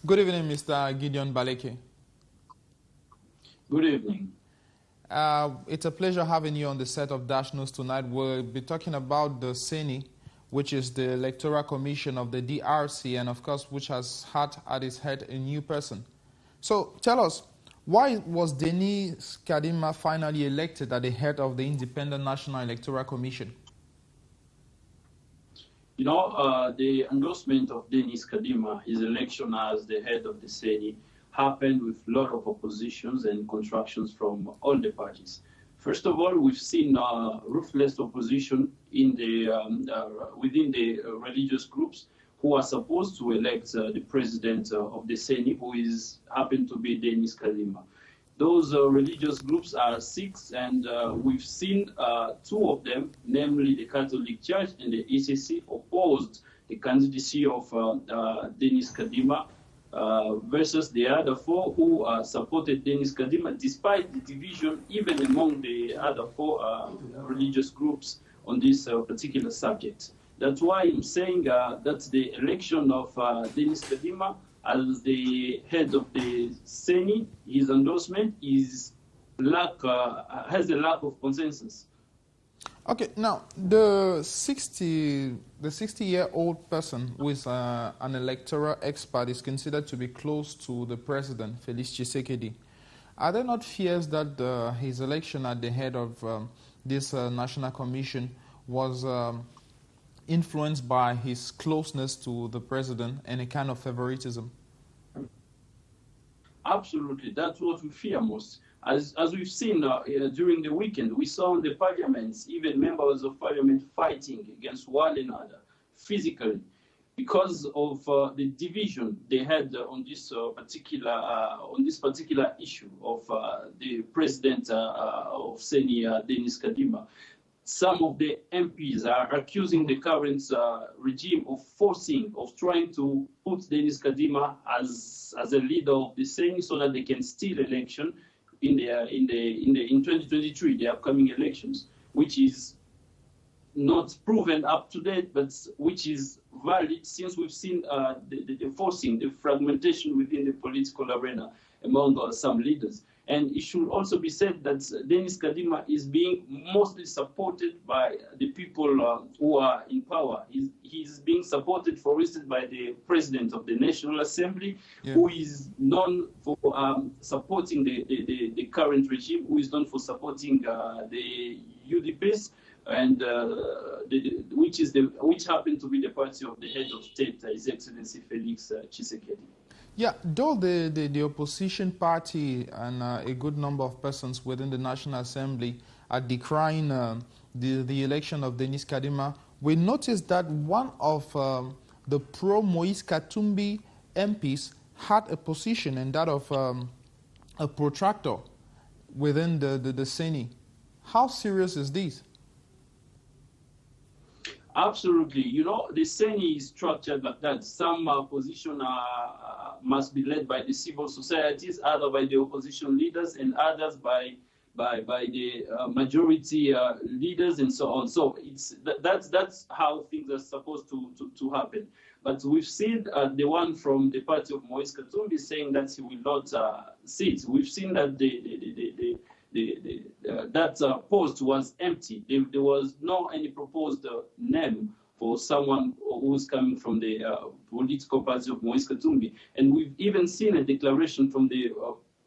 Good evening, Mr. Gedeon Baleke. Good evening. It's a pleasure having you on the set of Dash News tonight. We'll be talking about the CENI, which is the Electoral Commission of the DRC, and of course, which has had at its head a new person. So tell us, why was Denis Kadima finally elected at the head of the Independent National Electoral Commission? You know, the endorsement of Denis Kadima, his election as the head of the CENI, happened with a lot of oppositions and contractions from all the parties. First of all, we've seen ruthless opposition in within the religious groups who are supposed to elect the president of the CENI, who happened to be Denis Kadima. Those religious groups are six, and we've seen two of them, namely the Catholic Church and the ECC, opposed the candidacy of Denis Kadima versus the other four who supported Denis Kadima, despite the division even among the other four religious groups on this particular subject. That's why I'm saying that the election of Denis Kadima as the head of the CENI, his endorsement has a lack of consensus. Okay, now the 60-year-old person who is an electoral expert is considered to be close to the president, Felix Tshisekedi. Are there not fears that his election at the head of this national commission was influenced by his closeness to the president and a kind of favoritism? Absolutely, that's what we fear most. As we've seen during the weekend, we saw in the parliaments, even members of parliament fighting against one another physically because of the division they had on this particular issue of the president of CENI, Denis Kadima. Some of the MPs are accusing the current regime of trying to put Denis Kadima as a leader of the CENI so that they can steal election in 2023, the upcoming elections, which is not proven up to date, but which is valid since we've seen the fragmentation within the political arena among some leaders. And it should also be said that Denis Kadima is being mostly supported by the people who are in power. He's being supported, for instance, by the president of the National Assembly, who is known for supporting the current regime, who is known for supporting the UDPS, and which happened to be the party of the head of state, His Excellency Felix Tshisekedi. Yeah, though the opposition party and a good number of persons within the National Assembly are decrying the election of Denis Kadima, we noticed that one of the pro-Moise Katumbi MPs had a position, and that of a protractor within the CENI. How serious is this? Absolutely. You know, the CENI is structured like that. Some position must be led by the civil societies, others by the opposition leaders, and others by the majority leaders, and so on. So that's how things are supposed to happen. But we've seen the one from the party of Moise Katumbi saying that he will not sit. We've seen that that post was empty. There was no any proposed name for someone who's coming from the political party of Moise Katumbi. And we've even seen a declaration from the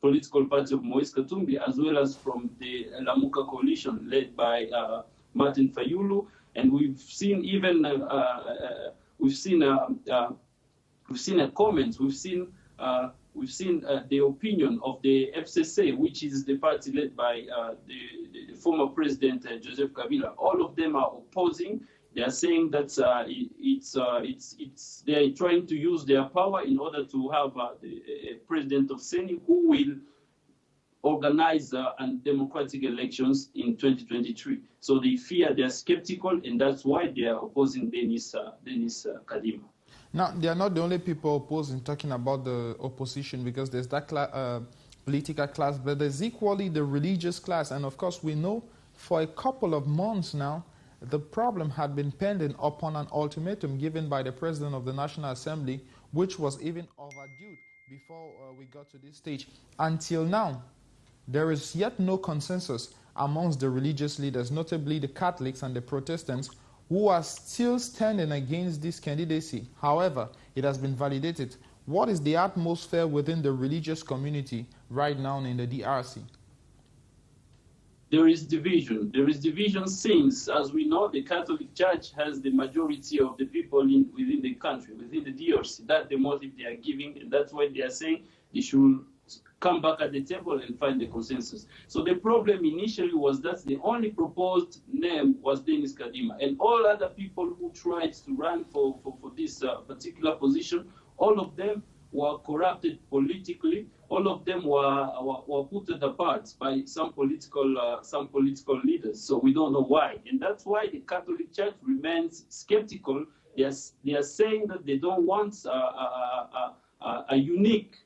political party of Moise Katumbi, as well as from the Lamuka coalition led by Martin Fayulu. And we've seen even a comment. We've seen the opinion of the FCC, which is the party led by the former president Joseph Kabila. All of them are opposing. They are saying that they are trying to use their power in order to have a president of CENI who will organize democratic elections in 2023. So they fear, they are skeptical, and that's why they are opposing Denis Kadima. Now, they are not the only people opposing, talking about the opposition, because there's that political class, but there's equally the religious class. And of course, we know for a couple of months now, the problem had been pending upon an ultimatum given by the President of the National Assembly, which was even overdue before we got to this stage. Until now, there is yet no consensus amongst the religious leaders, notably the Catholics and the Protestants, who are still standing against this candidacy. However, it has been validated. What is the atmosphere within the religious community right now in the DRC? There is division. There is division since, as we know, the Catholic Church has the majority of the people within the country, within the DRC. That's the motive they are giving, and that's why they are saying they should come back at the table and find the consensus. So the problem initially was that the only proposed name was Denis Kadima, and all other people who tried to run for this particular position, all of them were corrupted politically. All of them were put apart by some political leaders. So we don't know why, and that's why the Catholic Church remains skeptical. They are saying that they don't want a unique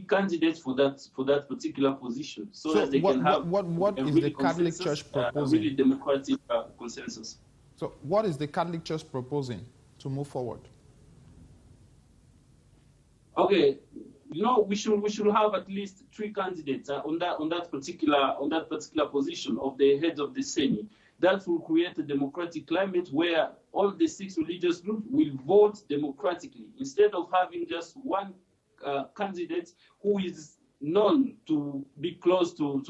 candidate for that particular position, so that they can have what is the Catholic Church proposing? A really democratic consensus. So what is the Catholic Church proposing to move forward? Okay, we should have at least 3 candidates on that particular position of the head of the CENI. That will create a democratic climate where all the 6 religious groups will vote democratically, instead of having just one candidate who is known to be close to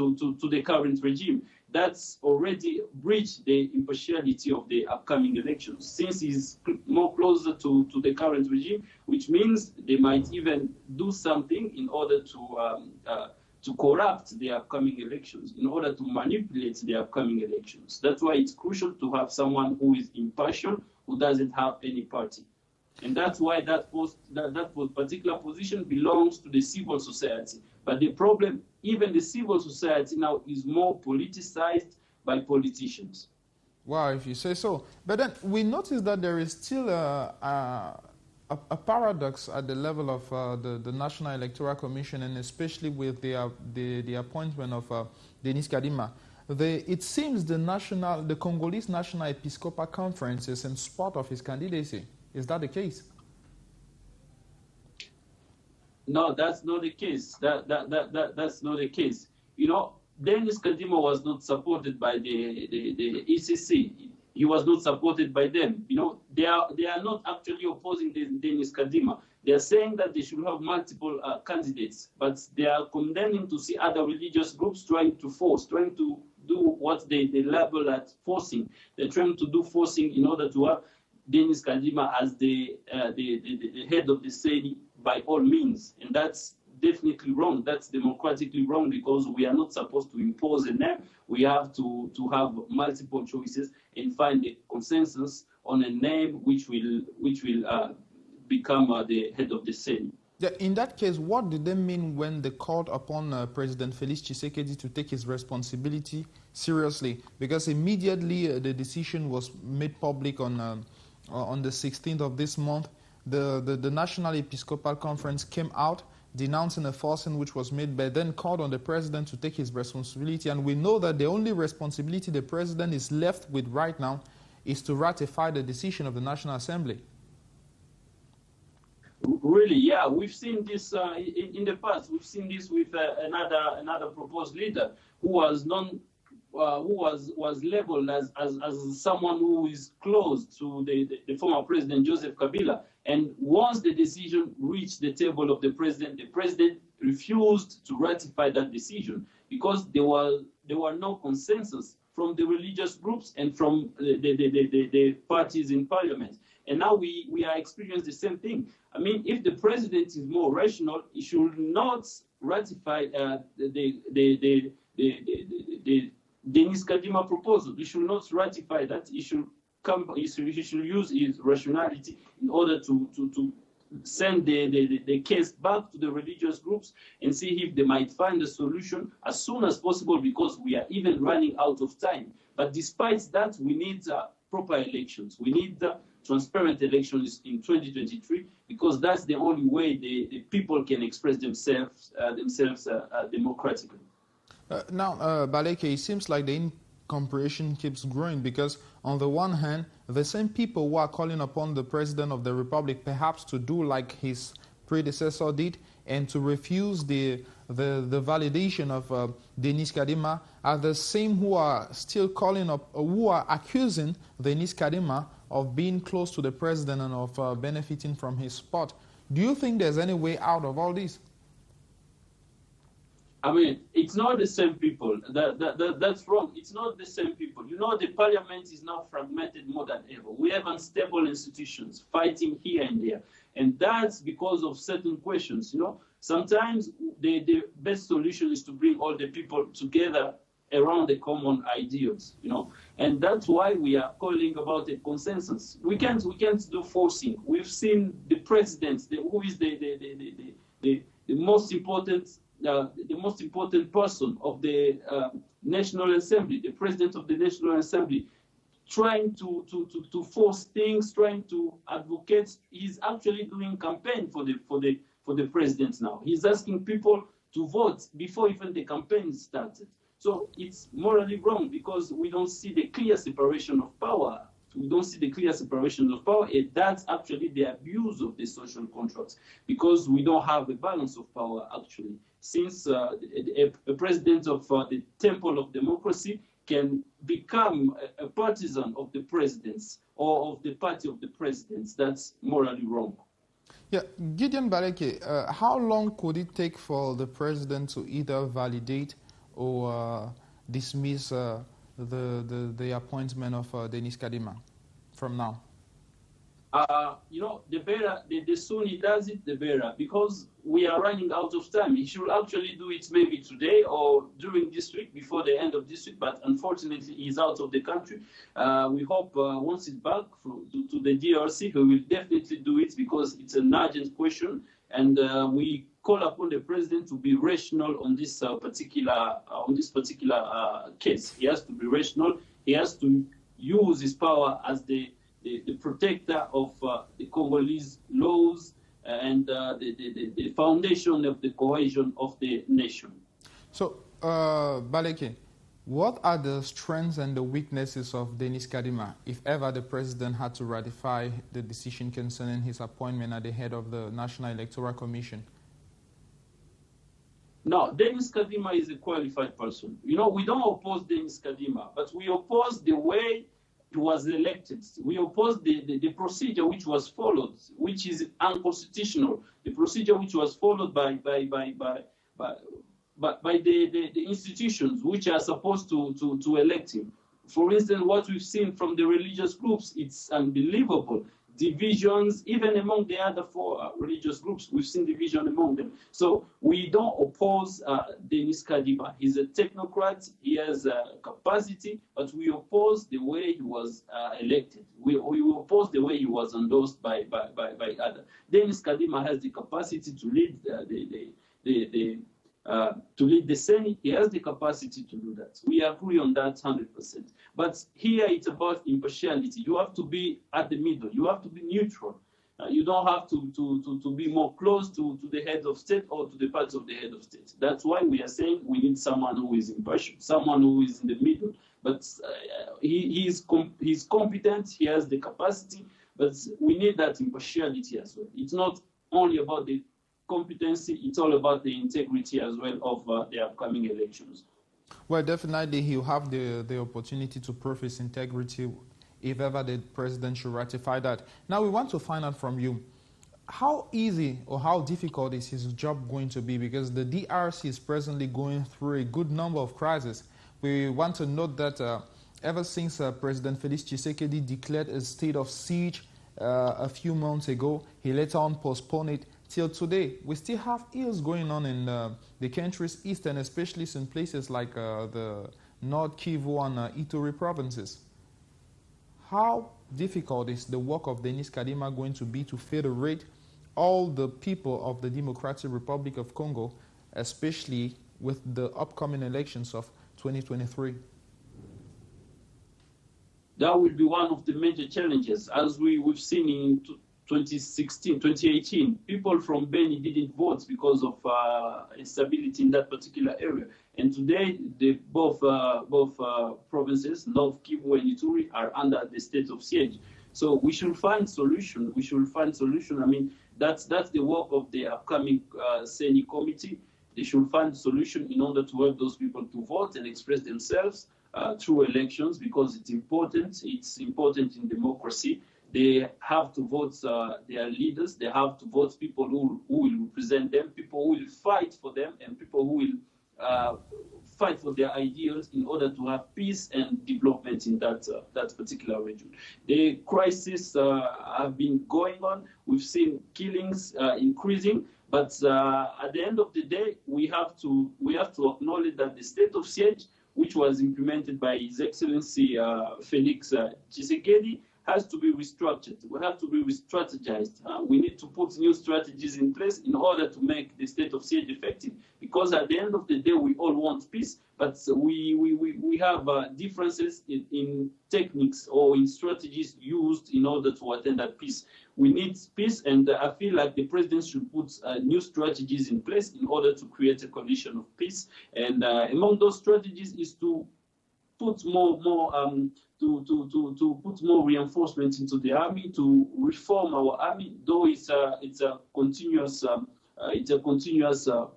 the current regime. That's already breached the impartiality of the upcoming elections, since he's more closer to the current regime, which means they might even do something in order to corrupt the upcoming elections, in order to manipulate the upcoming elections. That's why it's crucial to have someone who is impartial, who doesn't have any party. And that's why that particular position belongs to the civil society. But the problem, even the civil society now is more politicized by politicians. Wow, if you say so. But then we notice that there is still a paradox at the level of the National Electoral Commission, and especially with the appointment of Denis Kadima. It seems the Congolese National Episcopal Conference is in support of his candidacy. Is that the case? No, that's not the case. That's not the case. Denis Kadima was not supported by the ECC. He was not supported by them. They are not actually opposing Denis Kadima. They are saying that they should have multiple candidates, but they are condemning to see other religious groups trying to do what they label as forcing. They're trying to do forcing in order to have Denis Kadima as the head of the CENI by all means, and that's definitely wrong. That's democratically wrong, because we are not supposed to impose a name. We have to have multiple choices and find a consensus on a name which will become the head of the CENI. Yeah, in that case, what did they mean when they called upon President Felix Tshisekedi to take his responsibility seriously? Because immediately the decision was made public on the 16th of this month. The National Episcopal Conference came out denouncing a forcing which was made, but then called on the president to take his responsibility. And we know that the only responsibility the president is left with right now is to ratify the decision of the National Assembly. Really, yeah, we've seen this in the past. We've seen this with another proposed leader who was was labeled as someone who is close to the former president Joseph Kabila. And once the decision reached the table of the president refused to ratify that decision because there were no consensus from the religious groups and from the parties in parliament. And now we are experiencing the same thing. I mean, if the president is more rational, he should not ratify the Denis Kadima proposal. He should not ratify that. He should use his rationality in order to send the case back to the religious groups and see if they might find a solution as soon as possible, because we are even running out of time. But despite that, we need proper elections. We need transparent elections in 2023, because that's the only way the people can express themselves democratically. Now, Baleke, it seems like the comparison keeps growing, because on the one hand, the same people who are calling upon the President of the Republic perhaps to do like his predecessor did and to refuse the validation of Denis Kadima are the same who are still calling up, who are accusing Denis Kadima of being close to the President and of benefiting from his spot. Do you think there's any way out of all this? I mean, it's not the same people. That's wrong. It's not the same people. You know, the parliament is now fragmented more than ever. We have unstable institutions fighting here and there. And that's because of certain questions, you know. Sometimes the best solution is to bring all the people together around the common ideals, you know. And that's why we are calling about a consensus. We can't do forcing. We've seen the president, who is the most important person of the National Assembly, the president of the National Assembly, trying to force things, trying to advocate. He's actually doing campaign for the president now. He's asking people to vote before even the campaign started. So it's morally wrong because we don't see the clear separation of power. We don't see the clear separation of power, and that's actually the abuse of the social contracts, because we don't have a balance of power, actually. Since a president of the temple of democracy can become a partisan of the presidents or of the party of the presidents, that's morally wrong. Yeah, Gedeon Baleke, how long could it take for the president to either validate or dismiss the appointment of Denis Kadima from now? You know, the sooner he does it, the better, because we are running out of time. He should actually do it maybe today or during this week, before the end of this week, but unfortunately he's out of the country. We hope once he's back to the DRC, he will definitely do it, because it's an urgent question, and we call upon the president to be rational on this particular case. He has to be rational. He has to use his power as the protector of the Congolese laws and the foundation of the cohesion of the nation. So, Baleke, what are the strengths and the weaknesses of Denis Kadima, if ever the president had to ratify the decision concerning his appointment at the head of the National Electoral Commission? No, Denis Kadima is a qualified person. You know, we don't oppose Denis Kadima, but we oppose the way he was elected. We oppose the procedure which was followed, which is unconstitutional. The procedure which was followed by the institutions which are supposed to elect him. For instance, what we've seen from the religious groups, it's unbelievable. Divisions, even among the other four religious groups, we've seen division among them. So we don't oppose Denis Kadima. He's a technocrat. He has capacity, but we oppose the way he was elected. We oppose the way he was endorsed by others. Denis Kadima has the capacity to lead to lead the CENI. He has the capacity to do that. We agree on that 100%. But here it's about impartiality. You have to be at the middle. You have to be neutral. You don't have to be more close to the head of state or to the parts of the head of state. That's why we are saying we need someone who is impartial, someone who is in the middle. But he's competent. He has the capacity. But we need that impartiality as well. It's not only about the competency, it's all about the integrity as well of the upcoming elections. Well, definitely he'll have the opportunity to prove his integrity if ever the president should ratify that. Now we want to find out from you, how easy or how difficult is his job going to be? Because the DRC is presently going through a good number of crises. We want to note that ever since President Felix Tshisekedi declared a state of siege a few months ago, he later on postponed it till today. We still have ills going on in the country's east, and especially in places like the North Kivu and Ituri provinces. How difficult is the work of Denis Kadima going to be to federate all the people of the Democratic Republic of Congo, especially with the upcoming elections of 2023? That will be one of the major challenges, as we've seen in 2016, 2018, people from Beni didn't vote because of instability in that particular area. And today, both provinces, North Kivu and Ituri, are under the state of siege. So we should find solution. We should find solution. I mean, that's the work of the upcoming CENI committee. They should find solution in order to help those people to vote and express themselves through elections, because it's important. It's important in democracy. They have to vote their leaders. They have to vote people who will represent them, people who will fight for them, and people who will fight for their ideals in order to have peace and development in that particular region. The crisis have been going on. We've seen killings increasing, but at the end of the day, we have to acknowledge that the state of siege, which was implemented by His Excellency Felix Tshisekedi, has to be restructured. We have to be re-strategized. We need to put new strategies in place in order to make the state of siege effective. Because at the end of the day, we all want peace, but we have differences in techniques or in strategies used in order to attain that peace. We need peace, and I feel like the president should put new strategies in place in order to create a condition of peace. And among those strategies is to put to put more reinforcements into the army, to reform our army. Though it's a continuous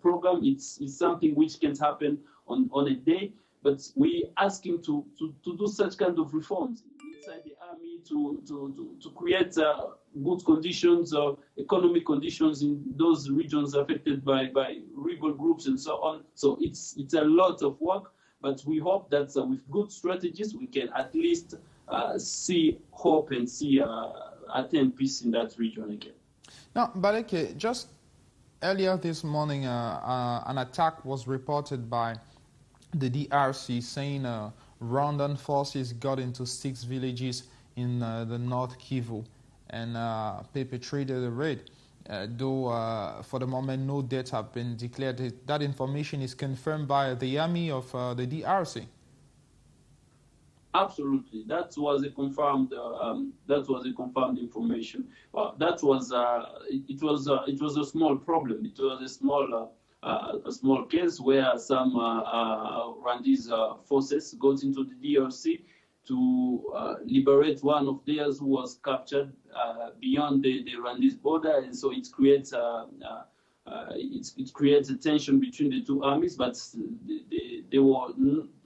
program. It's something which can happen on a day, but we ask him to do such kind of reforms inside the army to create good conditions, economic conditions in those regions affected by rebel groups and so on. So it's a lot of work. But we hope that with good strategies, we can at least see hope and see attain peace in that region again. Now, Baleke, just earlier this morning, an attack was reported by the DRC saying Rwandan forces got into 6 villages in the North Kivu and perpetrated a raid. Though for the moment no deaths have been declared. That information is confirmed by the army of the DRC. Absolutely, that was a confirmed information. That was it was a small problem. It was a small case where some Rwandese forces got into the DRC to liberate one of theirs who was captured beyond the Rwandese border, and so it creates a tension between the two armies. But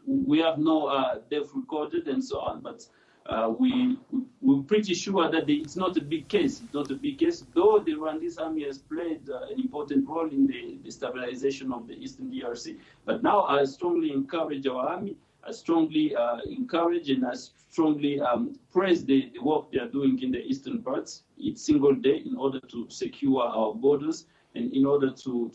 we have no death recorded and so on. But we're pretty sure that it's not a big case. It's not a big case, though the Rwandese army has played an important role in the stabilization of the Eastern DRC. But now I strongly encourage our army. I strongly encourage and I strongly praise the work they are doing in the eastern parts each single day in order to secure our borders and in order to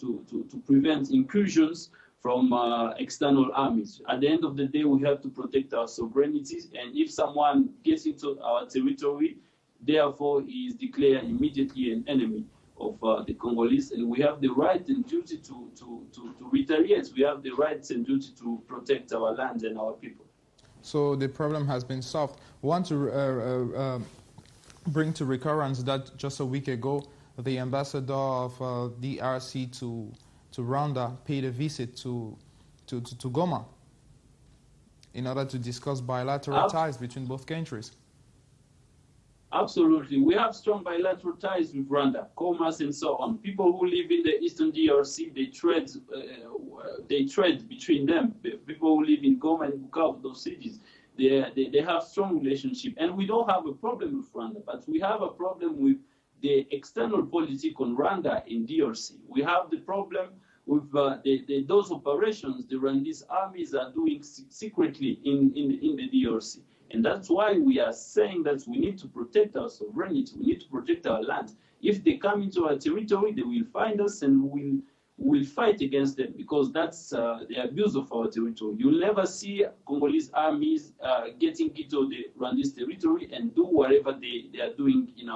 prevent incursions from external armies. At the end of the day, we have to protect our sovereignty, and if someone gets into our territory, therefore he is declared immediately an enemy of the Congolese, and we have the right and duty to retaliate. We have the rights and duty to protect our land and our people. So the problem has been solved. We want to bring to recurrence that just a week ago, the ambassador of DRC to Rwanda paid a visit to Goma in order to discuss bilateral ties between both countries. Absolutely. We have strong bilateral ties with Rwanda, commerce and so on. People who live in the Eastern DRC, they trade between them. People who live in Goma and Bukavu, those cities, they have strong relationship. And we don't have a problem with Rwanda, but we have a problem with the external policy on Rwanda in DRC. We have the problem with those operations the Rwandese armies are doing secretly in the DRC. And that's why we are saying that we need to protect our sovereignty, we need to protect our land. If they come into our territory, they will find us and we will fight against them, because that's the abuse of our territory. You'll never see Congolese armies getting into the Rwandese territory and do whatever they are doing in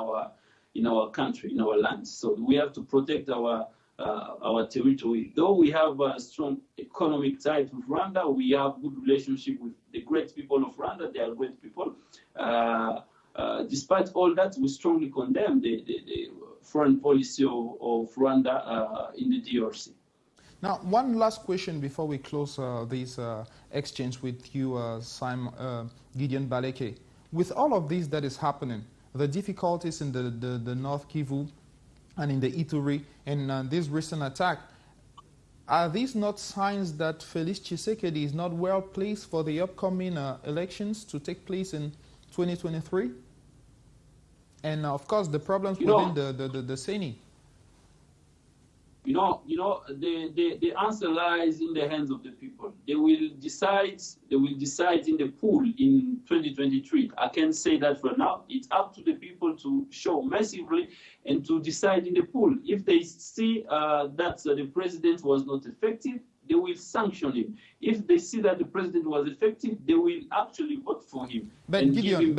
our country, in our land. So we have to protect our territory. Though we have a strong economic ties with Rwanda, we have good relationship with the great people of Rwanda. They are great people. Despite all that, we strongly condemn the foreign policy of Rwanda in the DRC. Now, one last question before we close this exchange with you, Gedeon Baleke. With all of this that is happening, the difficulties in the North Kivu and in the Ituri and this recent attack, are these not signs that Felix Tshisekedi is not well placed for the upcoming elections to take place in 2023? And of course, the problems within the CENI. The answer lies in the hands of the people. They will decide in the pool in 2023. I can't say that for now. It's up to the people to show massively and to decide in the pool. If they see that the president was not effective, they will sanction him. If they see that the president was effective, they will actually vote for him. But Gedeon,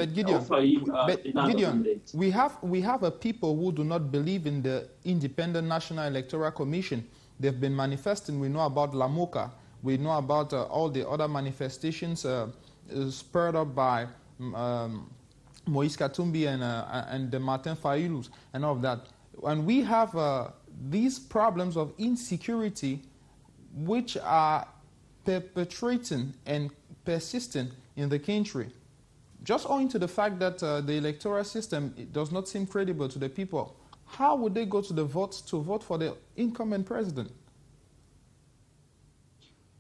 we have a people who do not believe in the Independent National Electoral Commission. They've been manifesting. We know about Lamoka. We know about all the other manifestations spurred up by Moïse Katumbi and the Martin Fayulus and all of that. And we have these problems of insecurity which are perpetrating and persistent in the country, just owing to the fact that the electoral system does not seem credible to the people. How would they go to the votes to vote for the incumbent president?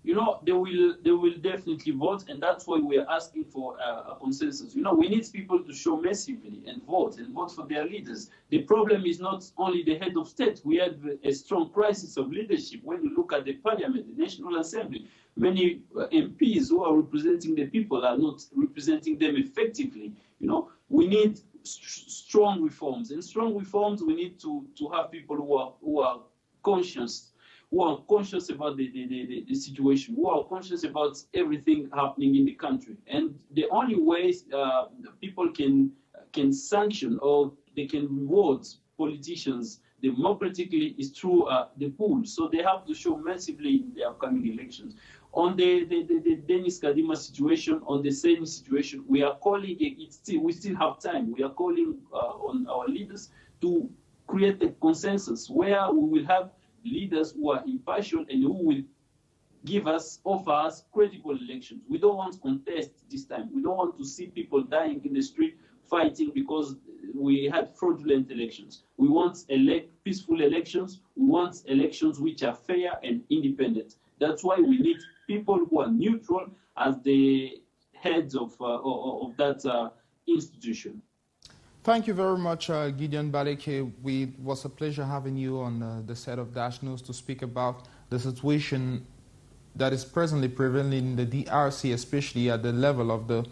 They will definitely vote, and that's why we are asking for a consensus. We need people to show massively and vote for their leaders. The problem is not only the head of state. We have a strong crisis of leadership. When you look at the parliament, the National Assembly, many MPs who are representing the people are not representing them effectively. We need strong reforms, and strong reforms we need to have people who are conscious. Who are conscious about the situation, who are conscious about everything happening in the country. And the only ways people can sanction or they can reward politicians democratically is through the pool. So they have to show massively in the upcoming elections. On the Denis Kadima situation, on the CENI situation, we are calling we still have time. We are calling on our leaders to create a consensus where we will have leaders who are impartial and who will offer us credible elections. We don't want to contest this time. We don't want to see people dying in the street fighting because we had fraudulent elections. We want peaceful elections. We want elections which are fair and independent. That's why we need people who are neutral as the heads of that institution. Thank you very much, Gedeon Baleke. It was a pleasure having you on the set of Dash News to speak about the situation that is presently prevailing in the DRC, especially at the level of the